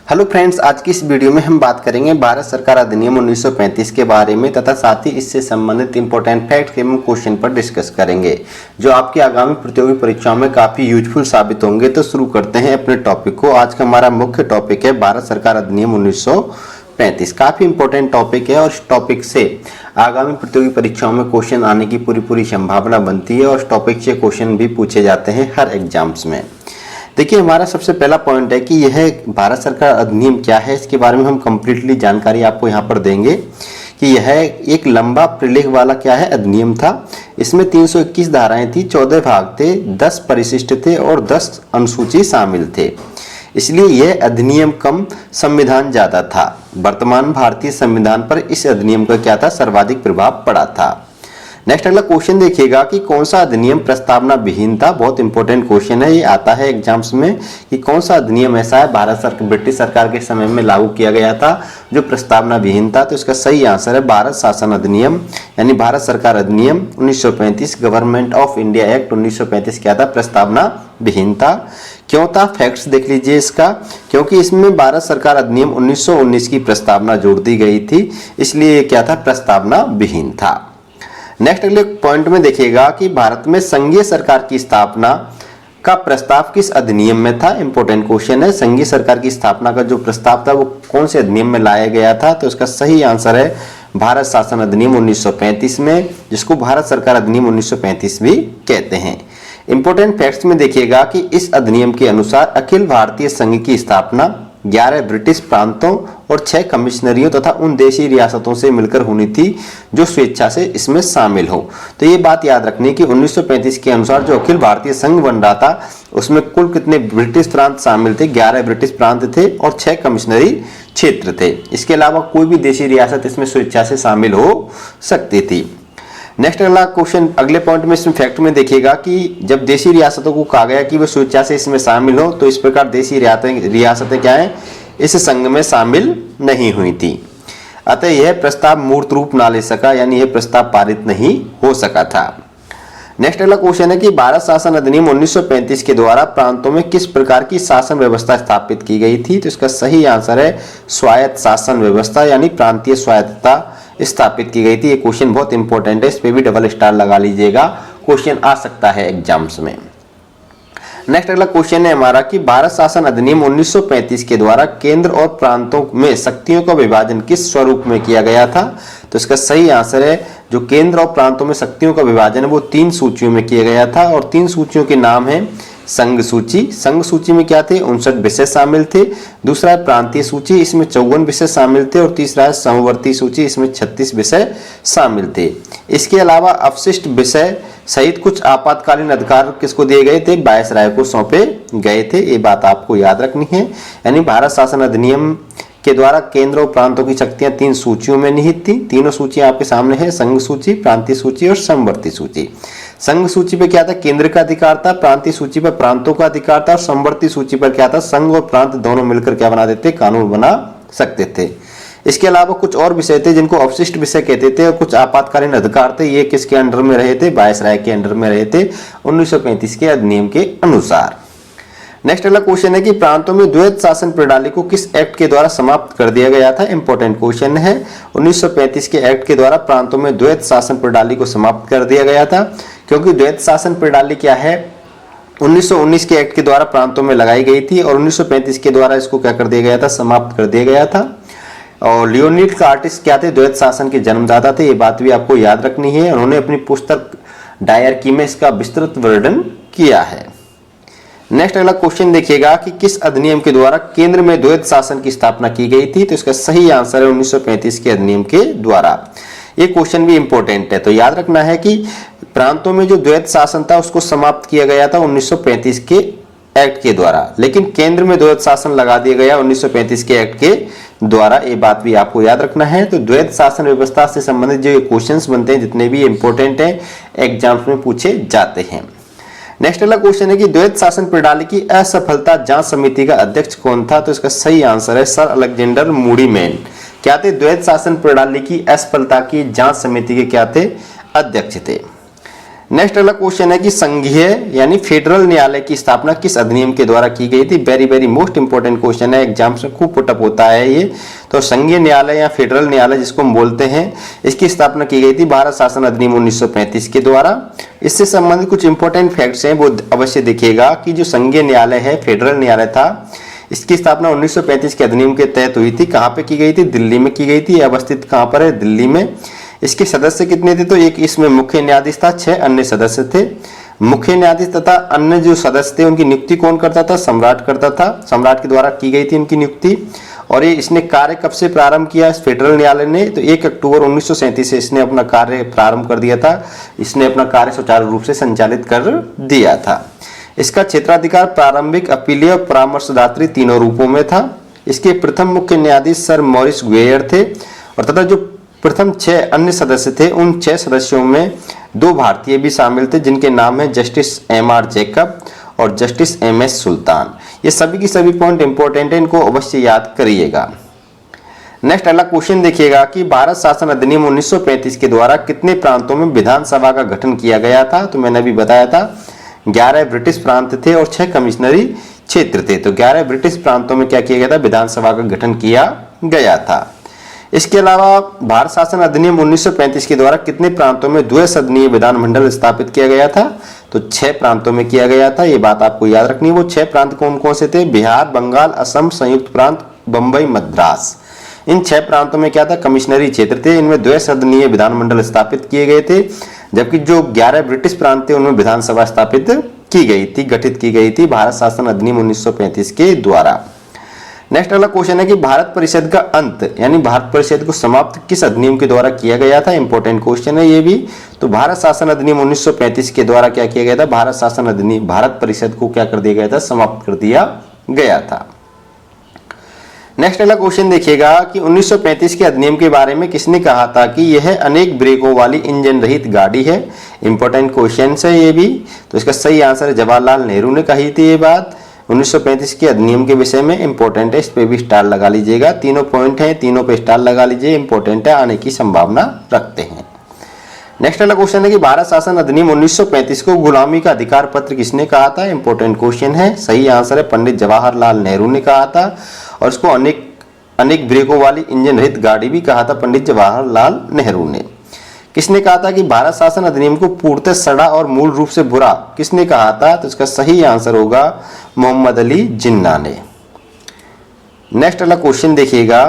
Hello friends, आज की इस वीडियो में हम बात करेंगे भारत सरकार अधिनियम 1935 के बारे में तथा साथ ही इससे संबंधित इंपॉर्टेंट फैक्ट एवं क्वेश्चन पर डिस्कस करेंगे जो आपकी आगामी प्रतियोगी परीक्षाओं में काफी यूजफुल साबित होंगे। तो शुरू करते हैं अपने टॉपिक को। आज का हमारा मुख्य टॉपिक है भारत सरकार अधिनियम 1935। काफी इंपॉर्टेंट टॉपिक है और इस टॉपिक से आगामी प्रतियोगी परीक्षाओं में क्वेश्चन आने की पूरी संभावना बनती है और इस टॉपिक से क्वेश्चन भी पूछे जाते हैं हर एग्जाम्स में। देखिए, हमारा सबसे पहला पॉइंट है कि यह भारत सरकार अधिनियम क्या है। इसके बारे में हम कंप्लीटली जानकारी आपको यहाँ पर देंगे कि यह एक लंबा प्रलेख वाला क्या है अधिनियम था। इसमें 321 धाराएं थी, 14 भाग थे, 10 परिशिष्ट थे और 10 अनुसूची शामिल थे। इसलिए यह अधिनियम कम, संविधान ज्यादा था। वर्तमान भारतीय संविधान पर इस अधिनियम का क्या था, सर्वाधिक प्रभाव पड़ा था। नेक्स्ट अगला क्वेश्चन देखिएगा कि कौन सा अधिनियम प्रस्तावना विहीन था। बहुत इंपॉर्टेंट क्वेश्चन है, ये आता है एग्जाम्स में कि कौन सा अधिनियम ऐसा है ब्रिटिश सरकार के समय में लागू किया गया था जो प्रस्तावना विहीन था। तो इसका सही आंसर है भारत शासन अधिनियम यानी भारत सरकार अधिनियम 1935। गवर्नमेंट ऑफ इंडिया एक्ट 1935 क्या था, प्रस्तावना विहीन था। क्यों था, फैक्ट्स देख लीजिए इसका। क्योंकि इसमें भारत सरकार अधिनियम 1919 की प्रस्तावना जोड़ दी गई थी, इसलिए क्या था, प्रस्तावना विहीन था। नेक्स्ट अगले पॉइंट में देखिएगा कि भारत में संघीय सरकार की स्थापना का प्रस्ताव किस अधिनियम में था। इंपॉर्टेंट क्वेश्चन है, संघीय सरकार की स्थापना का जो प्रस्ताव था वो कौन से अधिनियम में लाया गया था। तो इसका सही आंसर है भारत शासन अधिनियम 1935 में, जिसको भारत सरकार अधिनियम 1935 भी कहते हैं। इंपॉर्टेंट फैक्ट्स में देखिएगा कि इस अधिनियम के अनुसार अखिल भारतीय संघ की स्थापना 11 ब्रिटिश प्रांतों और 6 कमिश्नरियों तथा उन देशी रियासतों से मिलकर होनी थी जो स्वेच्छा से इसमें शामिल हो। तो ये बात याद रखनी कि 1935 के अनुसार जो अखिल भारतीय संघ बन रहा था उसमें कुल कितने ब्रिटिश प्रांत शामिल थे, 11 ब्रिटिश प्रांत थे और 6 कमिश्नरी क्षेत्र थे। इसके अलावा कोई भी देशी रियासत इसमें स्वेच्छा से शामिल हो सकती थी। नेक्स्ट अगला क्वेश्चन अगले पॉइंट में इसमें फैक्ट में देखिएगा कि जब देशी रियासतों को कहा गया कि वे स्वेच्छा से इसमें शामिल हो, तो इस प्रकार देशी रियासतें क्या है, इस संघ में शामिल नहीं हुई थी। अतः यह प्रस्ताव मूर्त रूप ना ले सका, यानी यह प्रस्ताव पारित नहीं हो सका था। नेक्स्ट अगला क्वेश्चन है कि भारत शासन अधिनियम 1935 के द्वारा प्रांतों में किस प्रकार की शासन व्यवस्था स्थापित की गई थी। तो इसका सही आंसर है स्वायत्त शासन व्यवस्था यानी प्रांतीय स्वायत्तता स्थापित की गई थी। ये क्वेश्चन बहुत इंपॉर्टेंट है, इस पे भी डबल स्टार लगा लीजिएगा, क्वेश्चन आ सकता है एग्जाम्स में। नेक्स्ट अगला क्वेश्चन है हमारा कि भारत शासन अधिनियम 1935 के द्वारा केंद्र और प्रांतों में शक्तियों का विभाजन किस स्वरूप में किया गया था। तो इसका सही आंसर है जो केंद्र और प्रांतों में शक्तियों का विभाजन है वो 3 सूचियों में किया गया था और 3 सूचियों के नाम है संघ सूची। संघ सूची में क्या थे, 59 विषय शामिल थे। दूसरा है प्रांतीय सूची, इसमें 54 विषय शामिल थे और तीसरा है समवर्ती सूची, इसमें 36 विषय शामिल थे। इसके अलावा अवशिष्ट विषय सहित कुछ आपातकालीन अधिकार किसको दिए गए थे, वायसराय को सौंपे गए थे। ये बात आपको याद रखनी है। यानी भारत शासन अधिनियम के द्वारा केंद्र और प्रांतों की शक्तियां 3 सूचियों में निहित थी। तीनों सूचियां आपके सामने है, संघ सूची, प्रांतीय सूची और समवर्ती सूची। संघ सूची पे क्या था, केंद्र का अधिकार था। प्रांतीय सूची पर प्रांतों का अधिकार था और समवर्ती सूची पर क्या था, संघ और प्रांत दोनों मिलकर क्या बना देते, कानून बना सकते थे। इसके अलावा कुछ और विषय थे जिनको अवशिष्ट विषय कहते थे और कुछ आपातकालीन अधिकार थे। ये किसके अंडर में रहे थे, वायसराय के अंडर में रहे थे 1935 के अधिनियम के अनुसार। नेक्स्ट अगला क्वेश्चन है कि प्रांतों में द्वैत शासन प्रणाली को किस एक्ट के द्वारा समाप्त कर दिया गया था। इंपॉर्टेंट क्वेश्चन है, 1935 के एक्ट के द्वारा प्रांतों में द्वैत शासन प्रणाली को समाप्त कर दिया गया था। क्योंकि द्वैत शासन प्रणाली क्या है, 1919 के एक्ट के द्वारा प्रांतों में लगाई गई थी और 1935 के द्वारा इसको क्या कर दिया गया था, समाप्त कर दिया गया था। और लियोनिड कार्टिस क्या थे, द्वैत शासन के जन्मदाता थे। ये बात भी आपको याद रखनी है। उन्होंने अपनी पुस्तक डायरकी में इसका विस्तृत वर्णन किया है। नेक्स्ट अगला क्वेश्चन देखिएगा कि किस अधिनियम के द्वारा केंद्र में द्वैत शासन की स्थापना की गई थी। तो इसका सही आंसर है 1935 के अधिनियम के द्वारा। ये क्वेश्चन भी इंपॉर्टेंट है, तो याद रखना है कि प्रांतों में जो द्वैत शासन था उसको समाप्त किया गया था 1935 के एक्ट के द्वारा, लेकिन केंद्र में द्वैत शासन लगा दिया गया 1935 के एक्ट के द्वारा। ये बात भी आपको याद रखना है। तो द्वैत शासन व्यवस्था से संबंधित जो क्वेश्चंस बनते हैं जितने भी इंपॉर्टेंट हैं एग्जाम्स में पूछे जाते हैं। नेक्स्ट अगला क्वेश्चन है कि द्वैत शासन प्रणाली की असफलता जांच समिति का अध्यक्ष कौन था। तो इसका सही आंसर है सर अलेक्जेंडर मूडी मैन। क्या थे, द्वैत शासन प्रणाली की असफलता की जांच समिति के क्या थे, अध्यक्ष थे। नेक्स्ट अगला क्वेश्चन है कि संघीय यानी फेडरल न्यायालय की स्थापना किस अधिनियम के द्वारा की गई थी। Very very most important question है, एग्जाम्स में खूब पुटअप होता है ये। तो संघीय न्यायालय या फेडरल न्यायालय जिसको हम बोलते हैं, इसकी स्थापना की गई थी भारत शासन अधिनियम 1935 के द्वारा। इससे संबंधित कुछ इंपॉर्टेंट फैक्ट्स हैं, वो अवश्य देखिएगा कि जो संघीय न्यायालय है, फेडरल न्यायालय था, इसकी स्थापना 1935 के अधिनियम के तहत हुई थी। कहाँ पे की गई थी? दिल्ली में की गई थी। अवस्थित कहाँ पर है? दिल्ली में। इसके सदस्य कितने थे? तो एक इसमें मुख्य न्यायाधीश था, 6 अन्य सदस्य थे। मुख्य न्यायाधीश तथा अन्य जो सदस्य थे उनकी नियुक्ति कौन करता था? सम्राट करता था। सम्राट के द्वारा की गई थी उनकी नियुक्ति। और ये इसने कार्य कब से प्रारंभ किया इस फेडरल न्यायालय ने? तो 1 अक्टूबर 1937 से इसने अपना कार्य प्रारंभ कर दिया था। इसने अपना कार्य सुचारू रूप से संचालित कर दिया था। इसका क्षेत्राधिकार प्रारंभिक, अपीलीय और परामर्शदात्री तीनों रूपों में था। इसके प्रथम मुख्य न्यायाधीश सर मॉरिस गुएयर थे और तथा जो प्रथम 6 अन्य सदस्य थे, उन 6 सदस्यों में 2 भारतीय भी शामिल थे, जिनके नाम है जस्टिस M.R. जैकब और जस्टिस M.S. सुल्तान। ये सभी की सभी पॉइंट इंपॉर्टेंट है, इनको अवश्य याद करिएगा। नेक्स्ट अगला क्वेश्चन देखिएगा कि भारत शासन अधिनियम 1935 के द्वारा कितने प्रांतों में विधानसभा का गठन किया गया था? तो मैंने अभी बताया था 11 ब्रिटिश प्रांत थे और 6 कमिश्नरी क्षेत्र थे। तो 11 ब्रिटिश प्रांतों में क्या किया गया था? विधानसभा का गठन किया गया था। इसके अलावा भारत शासन अधिनियम 1935 के द्वारा कितने प्रांतों में द्विसदनीय विधानमंडल स्थापित किया गया था? तो 6 प्रांतों में किया गया था। ये बात आपको याद रखनी है। वो 6 प्रांत कौन कौन से थे? बिहार, बंगाल, असम, संयुक्त प्रांत, बंबई, मद्रास। इन 6 प्रांतों में क्या था? कमिश्नरी क्षेत्र थे। इनमें द्विसदनीय विधानमंडल स्थापित किए गए थे, जबकि जो 11 ब्रिटिश प्रांत थे उनमें विधानसभा स्थापित की गई थी, गठित की गई थी भारत शासन अधिनियम 1935 के द्वारा। नेक्स्ट अगला क्वेश्चन है कि भारत परिषद का अंत यानी भारत परिषद को समाप्त किस अधिनियम के द्वारा किया गया था? इंपॉर्टेंट क्वेश्चन है ये भी। तो भारत शासन अधिनियम 1935 के द्वारा क्या किया गया था? भारत शासन अधिनियम भारत परिषद को क्या कर दिया गया था? समाप्त कर दिया गया था। नेक्स्ट अगला क्वेश्चन देखिएगा कि 1935 के अधिनियम के बारे में किसने कहा था कि यह अनेक ब्रेकों वाली इंजन रहित गाड़ी है? इंपॉर्टेंट क्वेश्चन है ये भी। तो इसका सही आंसर है जवाहरलाल नेहरू ने कही थी ये बात 1935 के अधिनियम के विषय में। इंपॉर्टेंट है, इस पे भी स्टार लगा लीजिएगा। तीनों पॉइंट हैं, तीनों पे स्टार लगा लीजिए। इंपॉर्टेंट है, आने की संभावना रखते हैं। नेक्स्ट अगला क्वेश्चन है कि भारत शासन अधिनियम 1935 को गुलामी का अधिकार पत्र किसने कहा था? इंपॉर्टेंट क्वेश्चन है। सही आंसर है पंडित जवाहरलाल नेहरू ने कहा था। और इसको अनेक ब्रेकों वाली इंजन रहित गाड़ी भी कहा था पंडित जवाहरलाल नेहरू ने। किसने कहा था कि भारत शासन अधिनियम को पूर्णतः सड़ा और मूल रूप से बुरा? किसने कहा था? तो इसका सही आंसर होगा मोहम्मद अली जिन्ना ने। नेक्स्ट अगला क्वेश्चन देखिएगा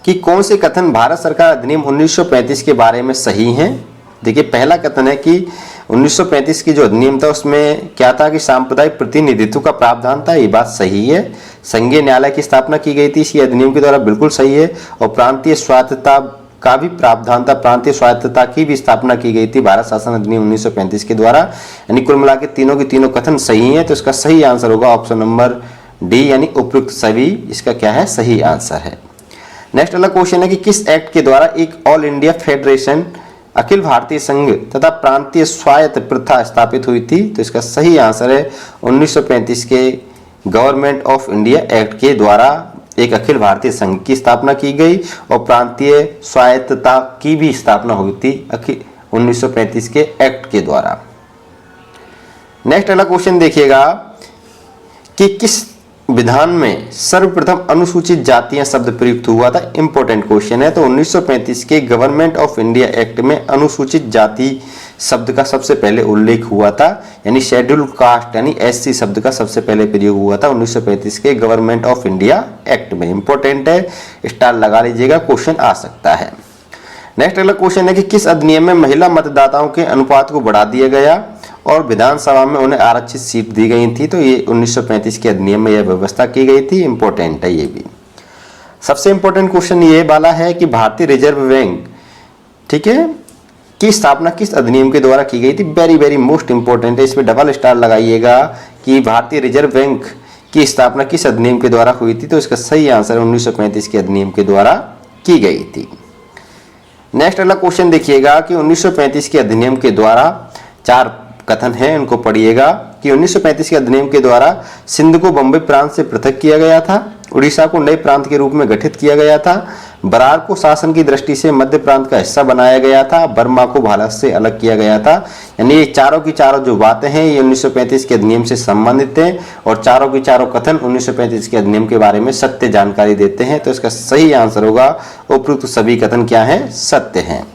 कि कौन से कथन भारत सरकार अधिनियम 1935 के बारे में सही हैं? देखिए, पहला कथन है कि 1935 की जो अधिनियम था उसमें क्या था कि सांप्रदायिक प्रतिनिधित्व का प्रावधान था। ये बात सही है। संघीय न्यायालय की स्थापना की गई थी इसी अधिनियम के द्वारा, बिल्कुल सही है। और प्रांतीय स्वायत्तता का भी प्रावधान था, प्रांतीय स्वायत्तता की भी स्थापना की गई थी भारत शासन अधिनियम 1935 के द्वारा। यानी कुल मिला के तीनों के तीनों कथन सही हैं। तो इसका सही आंसर होगा ऑप्शन नंबर डी यानी उपयुक्त सभी, इसका क्या है? सही आंसर है। नेक्स्ट अगला क्वेश्चन है कि किस एक्ट के द्वारा एक all India federation Akhil Bharatiya संघ तथा प्रांतीय स्वायत्त प्रथा स्थापित हुई थी? तो इसका सही आंसर है 1935 के गवर्नमेंट ऑफ इंडिया एक्ट के द्वारा एक अखिल भारतीय संघ की स्थापना की गई और प्रांतीय स्वायत्तता की भी स्थापना हुई थी 1935 के एक्ट के द्वारा। नेक्स्ट अगला क्वेश्चन देखिएगा कि किस विधान में सर्वप्रथम अनुसूचित जातियां शब्द प्रयुक्त हुआ था? इंपॉर्टेंट क्वेश्चन है। तो 1935 के गवर्नमेंट ऑफ इंडिया एक्ट में अनुसूचित जाति शब्द का सबसे पहले उल्लेख हुआ था, यानी शेड्यूल्ड कास्ट यानी SC शब्द का सबसे पहले प्रयोग हुआ था 1935 के गवर्नमेंट ऑफ इंडिया एक्ट में। इंपॉर्टेंट है, स्टार लगा लीजिएगा, क्वेश्चन आ सकता है। नेक्स्ट अगला क्वेश्चन है कि किस अधिनियम में महिला मतदाताओं के अनुपात को बढ़ा दिया गया और विधानसभा में उन्हें आरक्षित सीट दी गई थी? तो ये 1935 के अधिनियम में यह व्यवस्था की गई थी। इंपॉर्टेंट है ये भी। सबसे इंपॉर्टेंट क्वेश्चन ये वाला है कि भारतीय रिजर्व बैंक, ठीक है, की स्थापना किस अधिनियम के द्वारा की गई थी? वेरी वेरी मोस्ट इंपॉर्टेंट है, इसमें डबल स्टार लगाइएगा कि भारतीय रिजर्व बैंक की स्थापना किस अधिनियम के द्वारा हुई थी? तो इसका सही आंसर 1935 के अधिनियम के द्वारा की गई थी। नेक्स्ट अगला क्वेश्चन देखिएगा कि 1935 के अधिनियम के द्वारा 4 कथन है, उनको पढ़िएगा कि 1935 के अधिनियम के द्वारा सिंध को बंबई प्रांत से पृथक किया गया था, उड़ीसा को नए प्रांत के रूप में गठित किया गया था, बरार को शासन की दृष्टि से मध्य प्रांत का हिस्सा बनाया गया था, बर्मा को भारत से अलग किया गया था। यानी ये चारों की चारों जो बातें हैं ये 1935 के अधिनियम से संबंधित हैं और चारों की चारों कथन 1935 के अधिनियम के बारे में सत्य जानकारी देते हैं। तो इसका सही आंसर होगा उपरोक्त सभी कथन क्या हैं, सत्य हैं।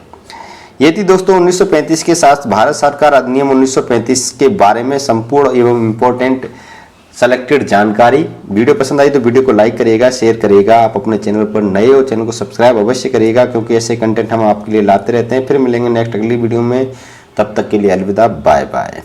ये थी दोस्तों 1935 के साथ भारत सरकार अधिनियम 1935 के बारे में संपूर्ण एवं इम्पोर्टेंट सेलेक्टेड जानकारी। वीडियो पसंद आई तो वीडियो को लाइक करिएगा, शेयर करिएगा। आप अपने चैनल पर नए हो, चैनल को सब्सक्राइब अवश्य करिएगा, क्योंकि ऐसे कंटेंट हम आपके लिए लाते रहते हैं। फिर मिलेंगे नेक्स्ट अगली वीडियो में, तब तक के लिए अलविदा, बाय बाय।